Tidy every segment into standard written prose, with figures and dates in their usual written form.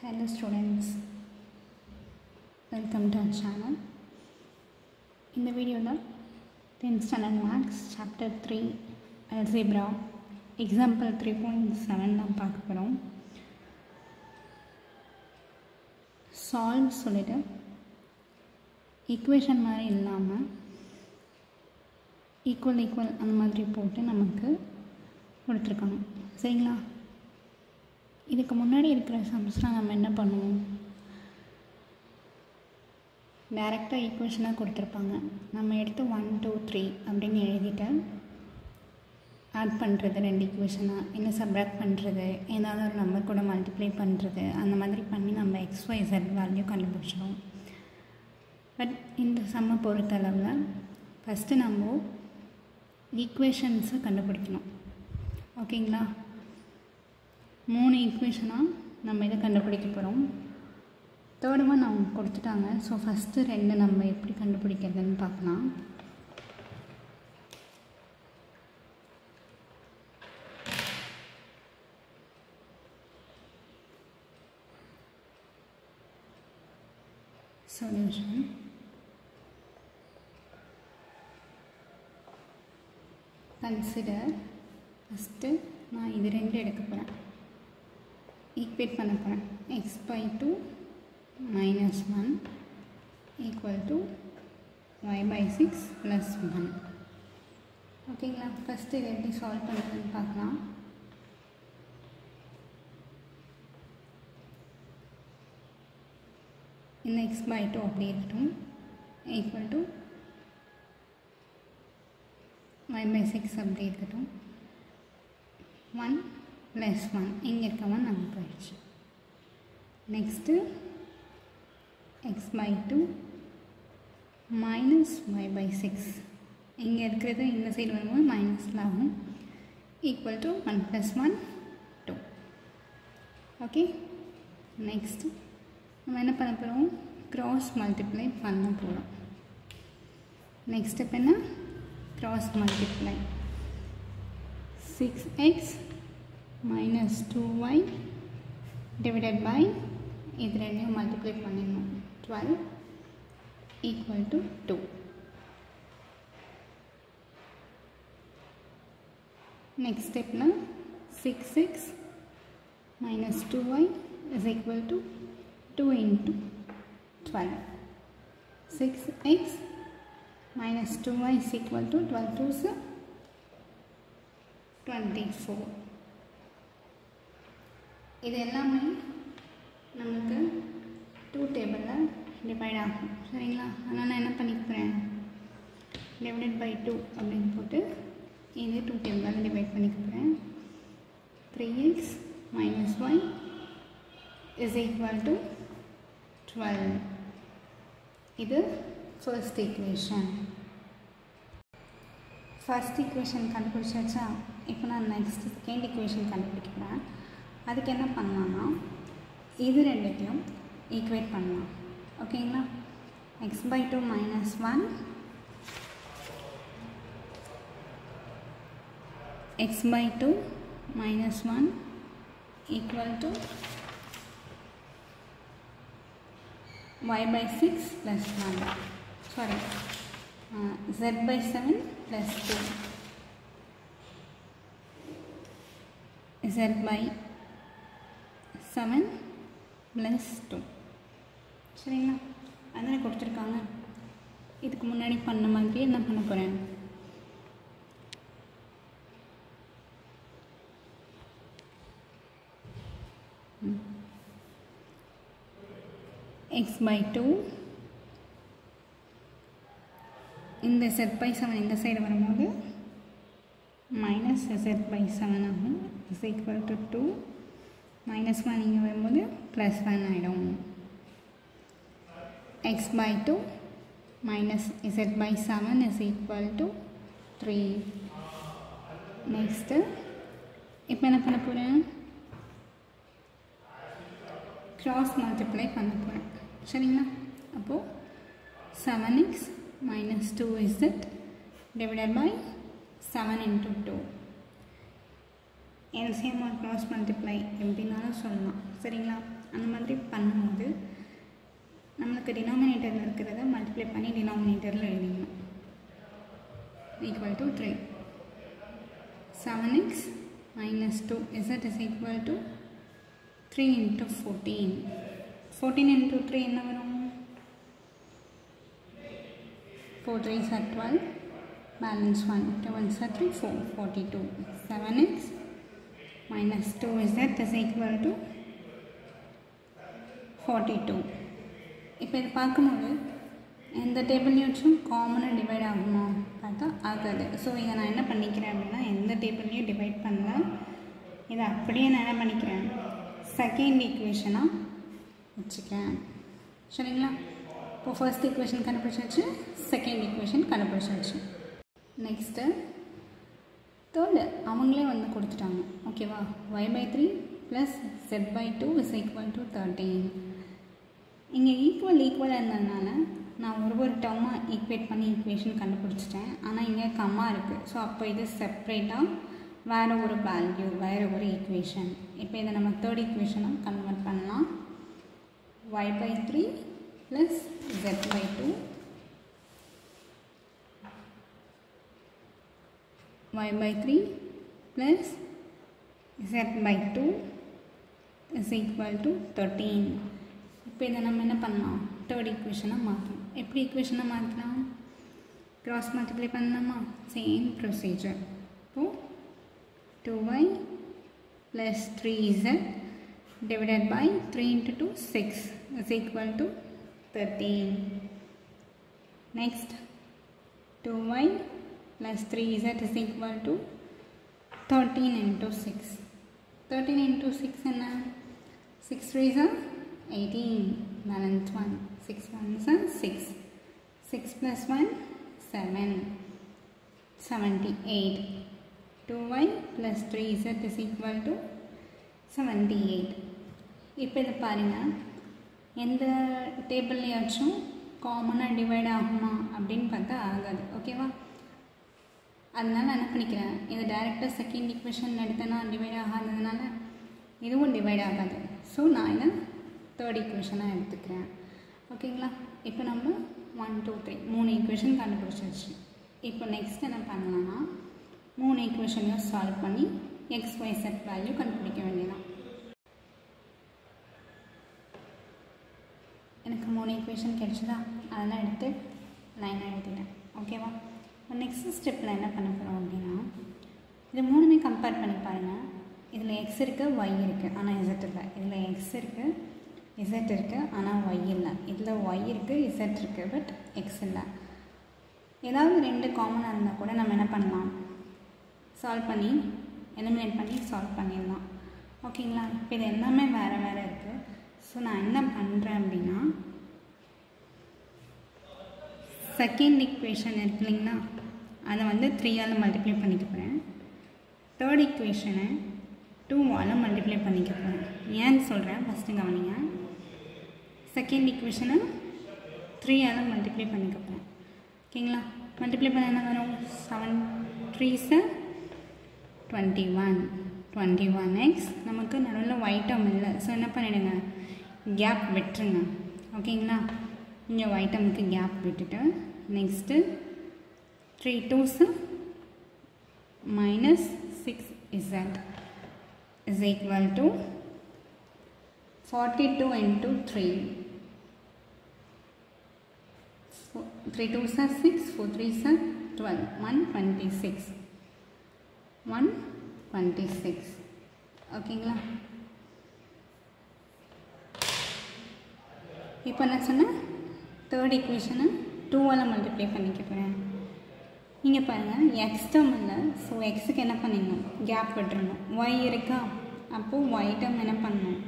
Hello students, welcome to our channel. In the video, 10th standard maths chapter 3 algebra example 3.7 solve சொல்லிட்டு equation மாதிரி இல்லாம equal அந்த மாதிரி போட்டு நமக்கு கொடுத்திருக்காங்க. சரிங்களா? இதுக்கு முன்னாடி இருக்கிற சம்ஸ்லாம் நம்ம என்ன பண்ணுவோம், டைரெக்டாக ஈக்குவேஷனாக கொடுத்துருப்பாங்க. நம்ம எடுத்து 1 2 3 அப்படின்னு எழுதிட்டு ஆட் பண்ணுறது, ரெண்டு ஈக்குவேஷனாக என்ன சப்ராக்ட் பண்ணுறது, ஏதாவது ஒரு நம்பர் கூட மல்டிப்ளை பண்ணுறது, அந்த மாதிரி பண்ணி நம்ம XYZ வேல்யூ கண்டுபிடிச்சிடும். பட் இந்த சம்மை பொறுத்தளவில் ஃபஸ்ட்டு நம்ம ஈக்குவேஷன்ஸை கண்டுபிடிக்கணும். ஓகேங்களா? 3 ஈக்குவேஷனாக நம்ம இதை கண்டுபிடிக்க போகிறோம். தேர்டு ஒன் அவங்க கொடுத்துட்டாங்க. ஸோ ஃபஸ்ட்டு 2 நம்ம எப்படி கண்டுபிடிக்கிறதுன்னு பார்க்கலாம். Solution consider. ஃபஸ்ட்டு நான் இது 2 எடுக்க போகிறேன், ஈக்குவேட் பண்ண போகிறேன். x/2 minus 1 equal to y/6 plus 1. ஓகேங்களா? ஃபஸ்ட்டு இதை எப்படி சால்வ் பண்ணுறதுன்னு பார்க்கலாம். இந்த x/2 அப்படி இருக்கட்டும், ஈக்குவல் டு y/6 அப்படி இருக்கட்டும். 1 + 1 இங்கே இருக்கவன் நம்ம போயிடுச்சு. நெக்ஸ்ட்டு x/2 minus y/6 இங்கே இருக்கிறது இந்த சைடு வரும்போது மைனஸில் ஆகும். Equal to 1 + 1 2. ஓகே, நெக்ஸ்ட்டு நம்ம என்ன பண்ண போகிறோம், க்ராஸ் மல்டிப்ளை பண்ண போகிறோம். நெக்ஸ்ட் ஸ்டெப் என்ன, cross multiply. 6x minus 2y divided by இது ரெண்டையும் மல்டிப்ளை பண்ணிடணும், 12 equal to 2. நெக்ஸ்ட் ஸ்டெப்னா 6x minus 2y is equal to 2 into 12. 6x minus 2y is equal to 12 2s 24. இது எல்லாமே நமக்கு 2 டேபிளில் டிவைட் ஆகும். சரிங்களா? அதனால் நான் என்ன பண்ணிக்கிறேன், டிவைடட் பை 2 அப்படின்னு போட்டு இது 2 டேபிளால் டிவைட் பண்ணிக்கிறேன். 3x minus y is equal to 12. இது ஃபர்ஸ்ட் ஈக்குவேஷன். ஃபர்ஸ்ட் ஈக்குவேஷன் கண்டுபிடிச்சாச்சா? இப்போ நான் நெக்ஸ்ட் செகண்ட் ஈக்குவேஷன் கண்டுபிடிக்கிறேன். அதுக்கு என்ன பண்ணலான்னா, இது ரெண்டுத்தையும் ஈக்குவேட் பண்ணலாம். ஓகேங்களா? x/2 minus 1 x/2 minus 1 equal to y/6 plus 1. Sorry, z/7 plus 2. z/7 plus 2. சரிங்களா? அதனால் கொடுத்துருக்காங்க. இதுக்கு முன்னாடி பண்ண மாதிரி என்ன பண்ண போகிறேன், x/2 இந்த z/7 இந்த சைடு வரும்போது மைனஸ் z/7 ஆகும். இஸ் ஈக்குவல் டு 2 -1 இங்கே வரும்போது +1 ஆகிடும். x/2 minus z/7 is equal to 3. Next இப்போ என்ன பண்ண போகிறேன், க்ராஸ் மல்டிப்ளை பண்ண போகிறேன். சரிங்களா? அப்போது 7x minus 2z divided by 7 into 2. LCM or cross multiply எப்படினாலும் சொல்லலாம். சரிங்களா? அந்த மாதிரி பண்ணும்போது நம்மளுக்கு டினாமினேட்டரில் இருக்கிறத மல்டிப்ளை பண்ணி டினாமினேட்டரில் எழுதிக்கணும். Equal to 3. 7x minus 2z is equal to 3 into 14. 14 into 3 என்ன வரும்? 4 3s are 12. Balance 1. 2 1s are 3. 4. 42. 7x minus 2z is equal to 42. இப்போ இது பார்க்கும்போது எந்த டேபிள்லையும் வச்சும் காமனாக டிவைட் ஆகுமா பார்த்தா ஆகாது. ஸோ இதை நான் என்ன பண்ணிக்கிறேன் அப்படின்னா எந்த டேபிள்லையும் டிவைட் பண்ணல. இதை அப்படியே நான் என்ன பண்ணிக்கிறேன் செகண்ட் ஈக்குவேஷனாக வச்சுக்கிறேன். சரிங்களா? இப்போது ஃபர்ஸ்ட் ஈக்குவேஷன் கண்டுபிடிச்சாச்சு, செகண்ட் ஈக்குவேஷன் கண்டுபிடிச்சாச்சு. நெக்ஸ்ட்டு தேர்டு அவங்களே வந்து கொடுத்துட்டாங்க. ஓகேவா? y/3 + z/2 is equal to 13. இங்கே ஈக்குவலாக இருந்ததுனால நான் ஒரு டேர்மாக ஈக்குவேட் பண்ணி ஈக்குவேஷன் கண்டுபிடிச்சிட்டேன். ஆனால் இங்கே கம்மா இருக்குது. ஸோ அப்போ இது செப்ரேட்டாக வேறு ஒரு வேல்யூ, வேறு ஒரு ஈக்குவேஷன். இப்போ இதை நம்ம தேர்ட் ஈக்குவேஷனாக கன்வெர்ட் பண்ணலாம். y/3 + z/2 y/3 + z/2 is equal to 13. இப்போ இதை நம்ம என்ன பண்ணலாம் தேர்ட் ஈக்குவேஷனாக மாற்றலாம். எப்படி ஈக்குவேஷனாக மாற்றலாம்? க்ராஸ் மல்டிப்ளை பண்ணலாமா? Same procedure. இப்போது 2y + 3z divided by 3 into 2 6 is equal to 13. Next 2y + 3z is equal to 13 into 6. 13 into 6 என்ன? 6 3s are 18. Balance 1. 6 1s are 6. 6 plus 1 7. 78. 2y + 3z is equal to 78. இப்போ இதை பாருங்கள், எந்த டேபிள்லையாச்சும் காமனாக divide ஆகுமா அப்படின்னு பார்த்தா ஆகாது. ஓகேவா? அதனால் நான் என்ன பண்ணிக்கிறேன், இதை டைரெக்டாக செகண்ட் ஈக்குவேஷன் எடுத்தேன்னா டிவைட் ஆகாததுனால இதுவும் டிவைட் ஆகாது. ஸோ நான் இதை தேர்ட் ஈக்குவேஷனாக எடுத்துக்கிறேன். ஓகேங்களா? இப்போ நம்ம 1 2 3 3 ஈக்குவேஷன் கண்டுபிடிச்சிருச்சு. இப்போ நெக்ஸ்ட் என்ன பண்ணலாம்னா 3 ஈக்குவேஷனையும் சால்வ் பண்ணி XYZ வேல்யூ கண்டுபிடிக்க வேண்டியதான். எனக்கு 3 ஈக்குவேஷன் கிடைச்சதா, அதெல்லாம் எடுத்து லைனாக எழுதிட்டேன். ஓகேவா? இப்போ நெக்ஸ்ட் ஸ்டெப்பில் என்ன பண்ண போகிறோம் அப்படின்னா இது மூணுமே கம்பேர் பண்ணி பாருங்கள். இதில் எக்ஸ் இருக்குது, ஒய் இருக்குது, ஆனால் இசட் இல்லை. இதில் எக்ஸ் இருக்குது, இசட் இருக்குது, ஆனால் ஒய் இல்லை. இதில் ஒய் இருக்குது, இசட் இருக்குது, பட் எக்ஸ் இல்லை. ஏதாவது ரெண்டு காமனாக இருந்தால் கூட நம்ம என்ன பண்ணலாம், சால்வ் பண்ணி எலிமினேட் பண்ணி சால்வ் பண்ணிடலாம். ஓகேங்களா? இப்போ இது எல்லாமே வேறு வேறு இருக்குது. ஸோ நான் என்ன பண்ணுறேன் அப்படின்னா செகண்ட் ஈக்குவேஷன் இருக்கு இல்லைங்களா, அதை வந்து 3ஆல் மல்டிப்ளை பண்ணிக்க போகிறேன். தேர்ட் ஈக்குவேஷனை 2ஆல் மல்டிப்ளை பண்ணிக்க போகிறேன். ஏன்னு சொல்கிறேன், ஃபஸ்ட்டு கவனிங்க. செகண்ட் ஈக்குவேஷனை 3ஆல் மல்டிப்ளை பண்ணிக்க போகிறேன். ஓகேங்களா? மல்டிப்ளை பண்ண என்ன வரும்? 7 3s 21. 21x நமக்கு நடுவில் ஒயிட் டேர்ம் இல்லை. ஸோ என்ன பண்ணிவிடுங்க, கேப் விட்டுருங்க. ஓகேங்களா? இங்கே ஒயிட் டேர்முக்கு கேப் விட்டுட்டு next 3 2s -6z is equal to 42 into 3. 3 2s are 6, 4 3s are 12, 126. 126. ஓகேங்களா? இப்போ என்ன சொன்னேன், தேர்ட் ஈக்குவேஷனை 2ஆல் மல்டிப்ளை பண்ணிக்க போகிறேன். இங்கே பாருங்கள், எக்ஸ் டேர்ம் இல்லை. ஸோ எக்ஸுக்கு என்ன பண்ணிடணும், கேப் விட்டுறணும். ஒய் இருக்கா, அப்போது ஒய் டேர்ம் என்ன பண்ணணும்,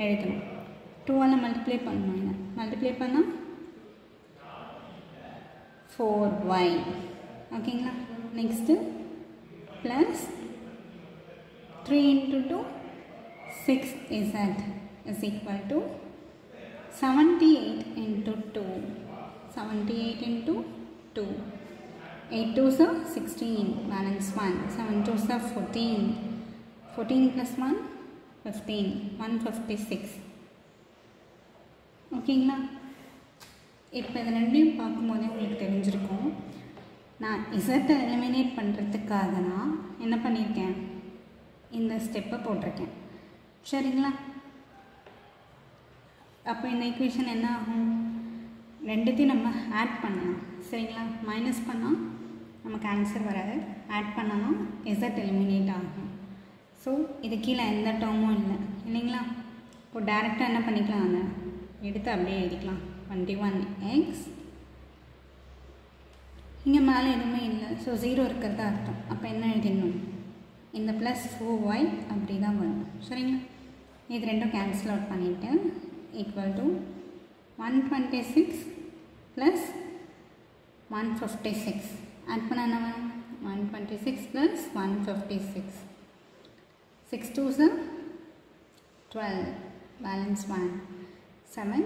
எழுதணும். 2ஆல் மல்டிப்ளை பண்ணணும். என்ன மல்டிப்ளை பண்ணால் 4y. ஓகேங்களா? Next plus 3 into 2 6z is equal to 78 into 2. 78 into 2. 8 2s are 16. Balance 1. 7 2s are 14. 14 plus 1 15. 156. ஓகேங்களா? இப்போ இது ரெண்டையும் பார்க்கும்போதே உங்களுக்கு தெரிஞ்சிருக்கும். நான் இசட்டை எலிமினேட் பண்ணுறதுக்காக நான் என்ன பண்ணியிருக்கேன், இந்த ஸ்டெப்பை போட்டிருக்கேன். சரிங்களா? அப்போ இந்த ஈக்குவேஷன் என்ன ஆகும், ரெண்டுத்தையும் நம்ம ஆட் பண்ணலாம். சரிங்களா? மைனஸ் பண்ணால் நமக்கு ஆன்சர் வராது, ஆட் பண்ணாலும் இசட் எலிமினேட் ஆகும். ஸோ இது கீழே எந்த டேர்மும் இல்லை இல்லைங்களா? இப்போ டேரெக்டாக என்ன பண்ணிக்கலாம், அதை எடுத்து அப்படியே எழுதிக்கலாம். 21x இங்கே மேலே எதுவுமே இல்லை, ஸோ 0 இருக்கிறது அர்த்தம். அப்போ என்ன எழுதிடணும், இந்த ப்ளஸ் 4y அப்படி தான் வரும். சரிங்களா? இது ரெண்டும் கேன்சல் அவுட் பண்ணிவிட்டு ஈக்குவல் டு 126 ப்ளஸ் 156 ஆட் பண்ண என்ன வேணும், 126 ப்ளஸ் 156, 6 2s 12, பேலன்ஸ் 1, 7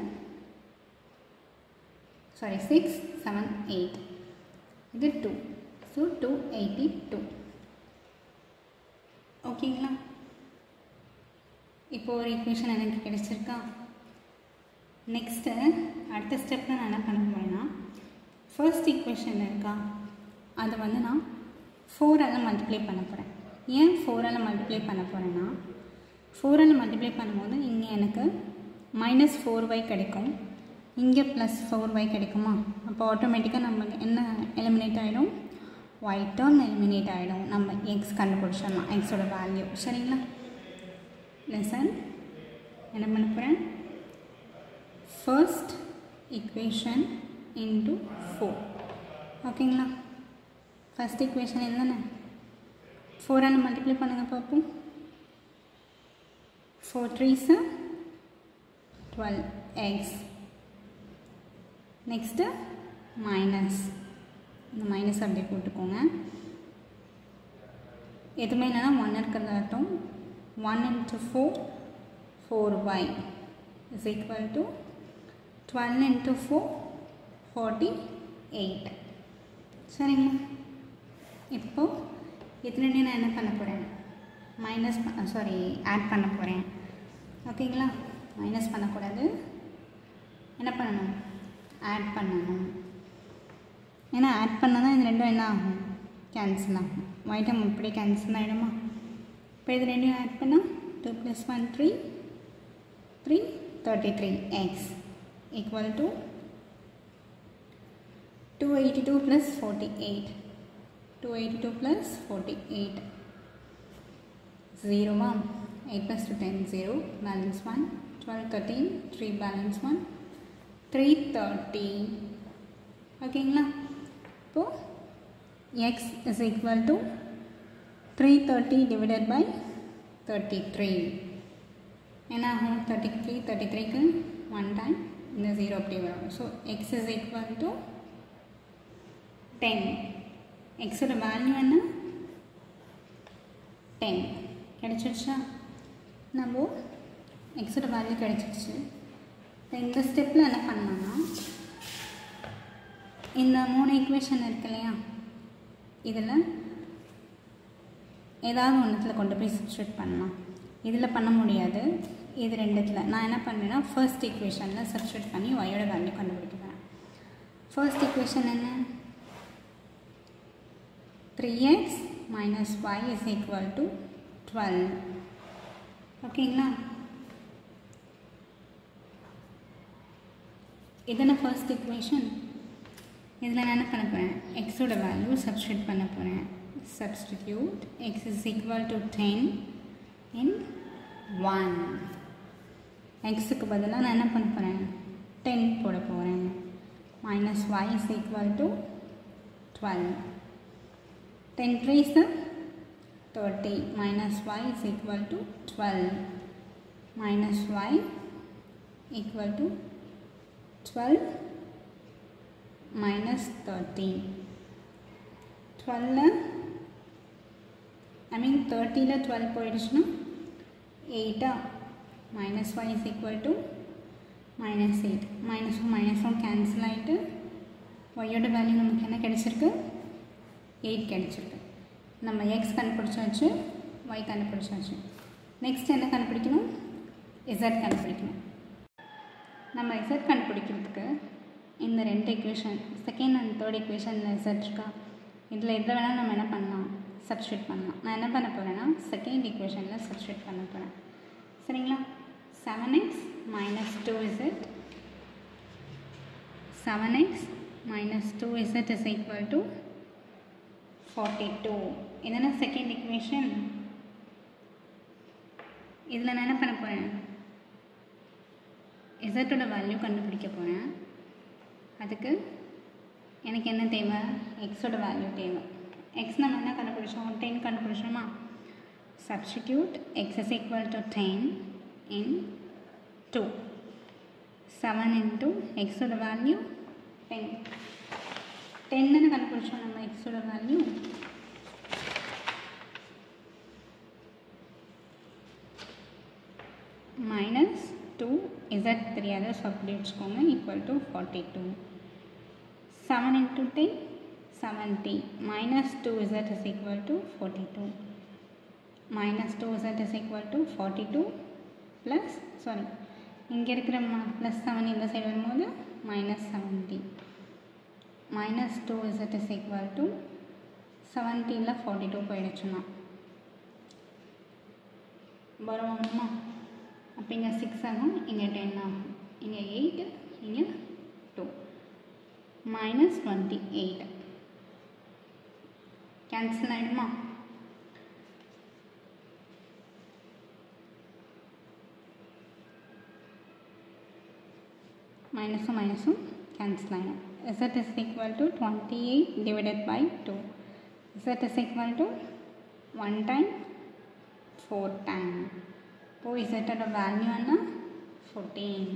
6 7 8, இது 2, ஸோ 282. ஓகேங்களா? இப்போ ஒரு ஈக்குவேஷன் எனக்கு கிடைச்சிருக்கா. நெக்ஸ்ட்டு அடுத்த ஸ்டெப்பில் நான் என்ன பண்ண போகிறேன்னா, ஃபர்ஸ்ட் ஈக்குவேஷன் இருக்கா அதை வந்து நான் 4ஆல் மல்டிப்ளை பண்ண போகிறேன். ஏன் 4ஆல் மல்டிப்ளை பண்ண போகிறேன்னா, 4ஆல் மல்டிப்ளை பண்ணும்போது இங்கே எனக்கு -4y கிடைக்கும், இங்கே +4y கிடைக்குமா. அப்போ ஆட்டோமேட்டிக்காக நம்ம என்ன எலிமினேட் ஆகிடும், y டேர்ம் எலிமினேட் ஆகிடும். நம்ம எக்ஸ் கண்டுபிடிச்சிடலாம், எக்ஸோட வேல்யூ. சரிங்களா? லெசன் என்ன பண்ண போகிறேன், ஃபர்ஸ்ட் ஈக்குவேஷன் இன்ட்டு 4. ஓகேங்களா? ஃபர்ஸ்ட் ஈக்குவேஷன் என்னென்ன, 4ஆல் மல்டிப்ளை பண்ணுங்கள் பார்ப்போம். 4 3s 12x. நெக்ஸ்ட்டு மைனஸ், இந்த மைனஸ் அப்படியே போட்டுக்கோங்க. எதுவுமே இல்லைன்னா 1 இருக்கிறது அர்த்தம். 1 into 4 4y is equal to 12 into 4 48. சரிங்களா? இப்போது இது ரெண்டையும் நான் என்ன பண்ண போகிறேன், ஆட் பண்ண போகிறேன். ஓகேங்களா? மைனஸ் பண்ணக்கூடாது, என்ன பண்ணணும், ஆட் பண்ணணும். ஏன்னா ஆட் பண்ணால் தான் இது ரெண்டும் என்ன ஆகும், கேன்சல் ஆகும். வைட்டம் இப்படி கேன்சல் ஆகிடுமா. இப்போ இது ரெண்டையும் ஆட் பண்ணால் 2 + 1 3 3 33x equal to 282 + 48, 282 + 48 0 8 + 2 10 0, balance 1, 12 13 3 balance 1 330. ஓகேங்களா? இப்போது x is equal to 330 divided by 33. என்ன ஆகும், 33க்கு 1 டைம் இந்த 0 அப்படி வரும். So x is equal to 10. எக்ஸோட வேல்யூ என்ன, 10 கிடைச்சிடுச்சா. நம்ம எக்ஸோட வேல்யூ கிடைச்சிடுச்சு. இப்போ இந்த ஸ்டெப்பில் என்ன பண்ணலாம்னா, இந்த 3 ஈக்குவேஷன் இருக்கு இல்லையா, இதில் ஏதாவது ஒன்றுத்தில் கொண்டு போய் சப்ஸ்டிட்யூட் பண்ணலாம். இதில் பண்ண முடியாது, இது ரெண்டுத்தில் நான் என்ன பண்ணுறேன்னா ஃபர்ஸ்ட் ஈக்குவேஷனில் சப்ஸ்டிட்யூட் பண்ணி ஒயோட வேல்யூ கண்டுபிடிக்கிறேன். ஃபர்ஸ்ட் ஈக்குவேஷன் என்ன, 3x - y is equal to 12. ஓகேங்களா? இதுனா ஃபர்ஸ்ட் ஈக்குவேஷன். இதில் நான் என்ன பண்ண போகிறேன், எக்ஸோட வேல்யூ சப்ஸ்டிட்யூட் பண்ண போகிறேன். Substitute x is equal to 10 in 1. எக்ஸுக்கு பதிலாக நான் என்ன பண்ண போகிறேன், 10 போட போகிறேன். -y is equal to 12. 10 3s 30, -y is equal to 12. -y equal to 12 -13. 12 30ல் 12 போயிடுச்சுன்னா 8. -y is equal to -8. -1 cancel ஆகிட்டு ஒய்யோட வேல்யூ நமக்கு என்ன கிடைச்சிருக்கு, 8 கிடைச்சிருக்கு. நம்ம எக்ஸ் கண்டுபிடிச்சாச்சு, ஒய் கண்டுபிடிச்சாச்சு. நெக்ஸ்ட் என்ன கண்டுபிடிக்கணும், இசட் கண்டுபிடிக்கணும். நம்ம z கண்டுபிடிக்கிறதுக்கு இந்த ரெண்டு ஈக்குவேஷன் செகண்ட் அண்ட் தேர்ட் ஈக்குவேஷனில் z இருக்கா, இதில் எதை வேணால் நம்ம என்ன பண்ணலாம், சப்ஸ்டியூட் பண்ணலாம். நான் என்ன பண்ண போகிறேன்னா செகண்ட் ஈக்குவேஷனில் சப்ஸ்டியூட் பண்ண போகிறேன். சரிங்களா? 7x minus 2z 7x minus 2z is equal to 42. இதுனா செகண்ட் ஈக்குவேஷன். இதில் நான் என்ன பண்ண போகிறேன், இசட்டோட வேல்யூ கண்டுபிடிக்க போகிறேன். அதுக்கு எனக்கு என்ன தேவை, எக்ஸோட வேல்யூ தேவை. எக்ஸ் நம்ம என்ன கண்டுபிடிச்சோம், 10 கண்டுபிடிச்சோமா. Substitute x is equal to 10 in 2. 7 into எக்ஸோட வேல்யூ 10. 10 கண்டுபிடிச்சோம் நம்ம எக்ஸோட வேல்யூ. மைனஸ் 2 z தெரியாது, ஸோ அப்படி வச்சுக்கோங்க, equal to 42. 7 into 10 70 minus 2z is equal to 42. minus 2z is equal to 42 plus sorry இங்கே இருக்கிற ப்ளஸ் 7 இந்த சைடு வரும்போது minus 70. minus 2z is equal to 70ல் 42 போயிடுச்சுன்னா வருவோம்மா. அப்போ இங்கே 6 ஆகும், இங்கே 10 ஆகும், இங்கே 8, இங்கே 2. minus 28 கேன்சல் ஆகிடுமா. மைனஸும் மைனஸும் கேன்சல் ஆகிடும். z is equal to 28 divided by 2. z is equal to 1 time 4 time. இப்போ z ஓட வேல்யூ என்ன, 14.